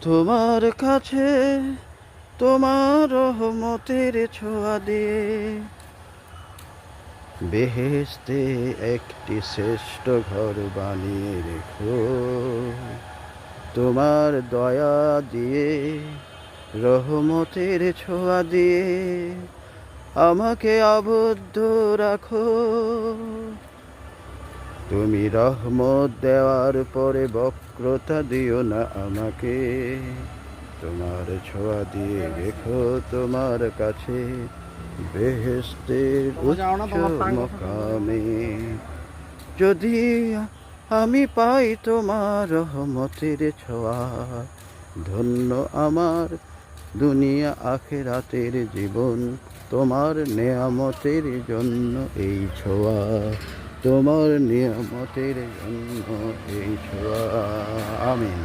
তোমার কাছে তোমার রহমতের ছোঁয়া দিয়ে বেহেশতে একটি শ্রেষ্ঠ ঘর বানিয়ে রেখো। তোমার দয়া দিয়ে রহমতের ছোঁয়া দিয়ে আমাকে আবদ্ধ রাখো। তুমি রহমত দেওয়ার পরে বক্রতা দিও না আমাকে। তোমার ছোঁয়া দিয়ে রেখো তোমার কাছে বেহেশতের উচ্চ মকামে। যদি আমি পাই তোমার রহমতের ছোঁয়া, ধন্য আমার দুনিয়া আখিরাতের জীবন। তোমার নেয়ামতের জন্য এই ছোঁয়া, তোমার নিয়ামতের জন্য এই ছোঁয়া। আমিন।